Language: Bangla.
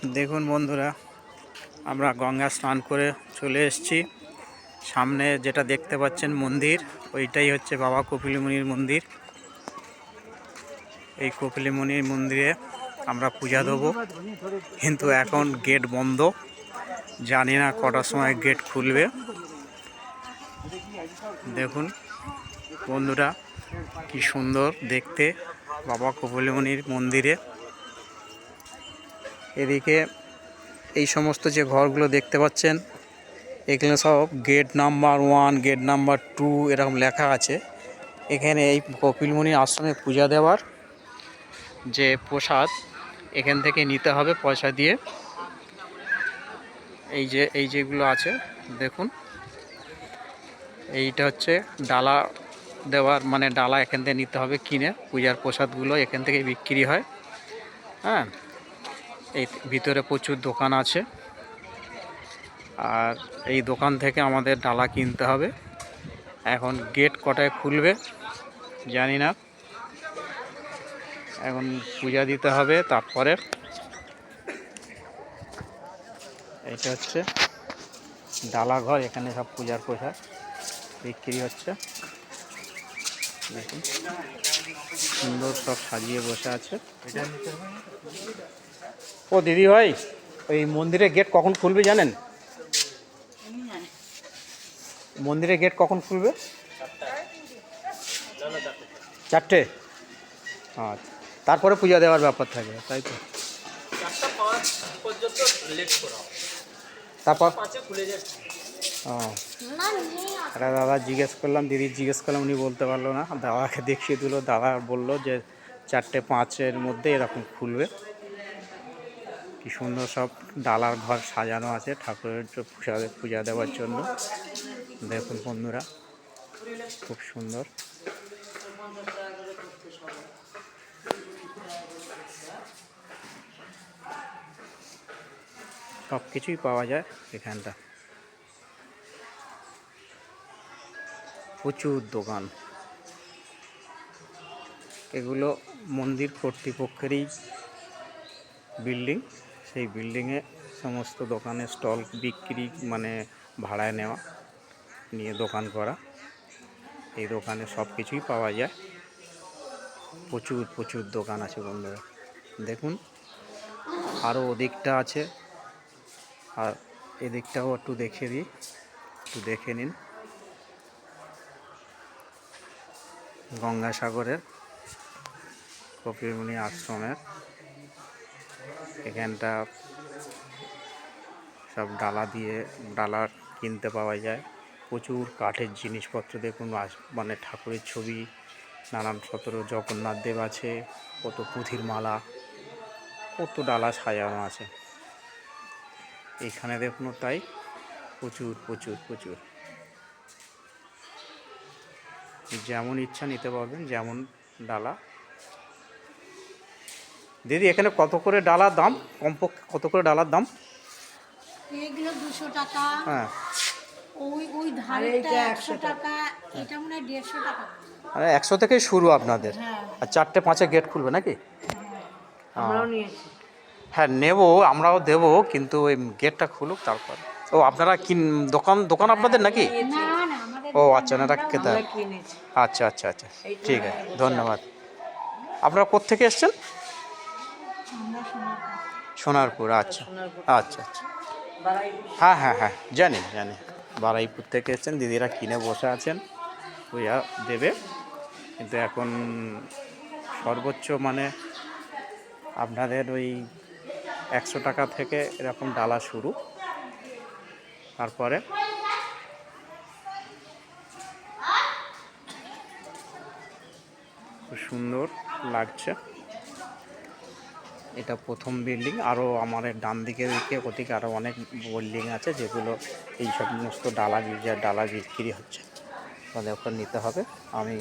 দেখুন বন্ধুরা, আমরা গঙ্গা স্নান করে চলে এসেছি। সামনে যেটা দেখতে পাচ্ছেন মন্দির, ওইটাই হচ্ছে বাবা কপিল মুনির মন্দির। এই কপিল মুনির মন্দিরে আমরা পূজা দেবো, কিন্তু এখন গেট বন্ধ। জানি না কটার সময় গেট খুলবে। দেখুন বন্ধুরা, কি সুন্দর দেখতে বাবা কপিল মুনির মন্দিরে। এদিকে এই সমস্ত যে ঘরগুলো দেখতে পাচ্ছেন, এখানে সব গেট নাম্বার 1, গেট নাম্বার 2 এরকম লেখা আছে। এখানে এই কপিল মুনির আশ্রমে পূজা দেওয়ার যে প্রসাদ, এখান থেকে নিতে হবে পয়সা দিয়ে। এই যেগুলো আছে দেখুন, এইটা হচ্ছে ডালা দেওয়ার, মানে ডালা এখান থেকে নিতে হবে কিনে। পূজার প্রসাদগুলো এখান থেকে বিক্রি হয়। হ্যাঁ, এই ভিতরে প্রচুর দোকান আছে, আর এই দোকান থেকে আমাদের ডালা কিনতে হবে। এখন গেট কটায় খুলবে জানি না, এখন পূজা দিতে হবে। তারপরে এটা হচ্ছে ডালা ঘর, এখানে সব পূজার প্রসাদ বিক্রি হচ্ছে। দেখুন সুন্দর সব সাজিয়ে বসে আছে। ও দিদি ভাই, ওই মন্দিরের গেট কখন খুলবে জানেন? মন্দিরের গেট কখন খুলবে? 4টে। আচ্ছা, তারপরে পূজা দেওয়ার ব্যাপার থাকে, তাই তো? 4:05 পর্যন্ত লেট করা, তারপর 5-এ খুলে যায়। আরে দাদা জিজ্ঞেস করলাম, দিদি জিজ্ঞেস করলাম, উনি বলতে পারলো না। দাদাকে দেখিয়ে দিল, দাদা বললো যে 4:05-এর মধ্যে এরকম খুলবে। কি সুন্দর সব ডালার ঘর সাজানো আছে ঠাকুরের পূজা দেওয়ার জন্য। দেখুন বন্ধুরা, খুব সুন্দর। সব কিছুই পাওয়া যায় এখানটা, প্রচুর দোকান। এগুলো মন্দির কর্তৃপক্ষেরই বিল্ডিং। সেই বিল্ডিংয়ে সমস্ত দোকানে স্টল বিক্রি, মানে ভাড়ায় নেওয়া, নিয়ে দোকান করা। এই দোকানে সব কিছুই পাওয়া যায়। প্রচুর প্রচুর দোকান আছে বন্ধুরা। দেখুন আরও ওদিকটা আছে, আর এদিকটাও একটু দেখে দিই, একটু দেখে নিন। গঙ্গাসাগরের কপিল মুনি আশ্রমের এখানটা সব ডালা কিনতে পাওয়া যায়। প্রচুর কাঠের জিনিসপত্র দেখুন, মানে ঠাকুরের ছবি, নানান জগন্নাথ দেব আছে, কত পুঁথির মালা, কত ডালা সাজানো আছে এইখানে দেখুন। তাই প্রচুর প্রচুর প্রচুর, যেমন ইচ্ছা নিতে পারবেন, যেমন ডালা। দিদি এখানে কত করে ডালার দাম? কমপক্ষে কত করে ডালার দাম? এগুলো 200 টাকা। হ্যাঁ, ওই ধারেটা 100 টাকা, এটা মনে হয় 150 টাকা। মানে 100 থেকেই শুরু আপনাদের। হ্যাঁ। আর 4:05-এ গেট খুলবে নাকি? আমরাও নিয়েছি। হ্যাঁ নেবো, আমরাও দেবো, কিন্তু ওই গেটটা খুলুক তারপর। ও আপনারা দোকান আপনাদের নাকি? না না, আমাদের ও আচ্ছা, না ক্রেতা। কিনেছি। আচ্ছা আচ্ছা আচ্ছা, ঠিক আছে, ধন্যবাদ। আপনারা কোত্থেকে এসছেন? আমরা সোনারপুর। আচ্ছা আচ্ছা আচ্ছা, হ্যাঁ হ্যাঁ হ্যাঁ, জানি জানি। বারুইপুর থেকে এসছেন, দিদিরা কিনে বসে আছেন, পূজা দেবে। কিন্তু এখন সর্বোচ্চ মানে আপনাদের ওই 100 টাকা থেকে এরকম ডালা শুরু। তারপরে খুব সুন্দর লাগছে। এটা প্রথম বিল্ডিং। আরও আমাদের ডান দিকে ওদিকে আরও অনেক বিল্ডিং আছে, যেগুলো এই সমস্ত ডালা বিক্রি হচ্ছে। তাহলে ওখানে নিতে হবে। আমি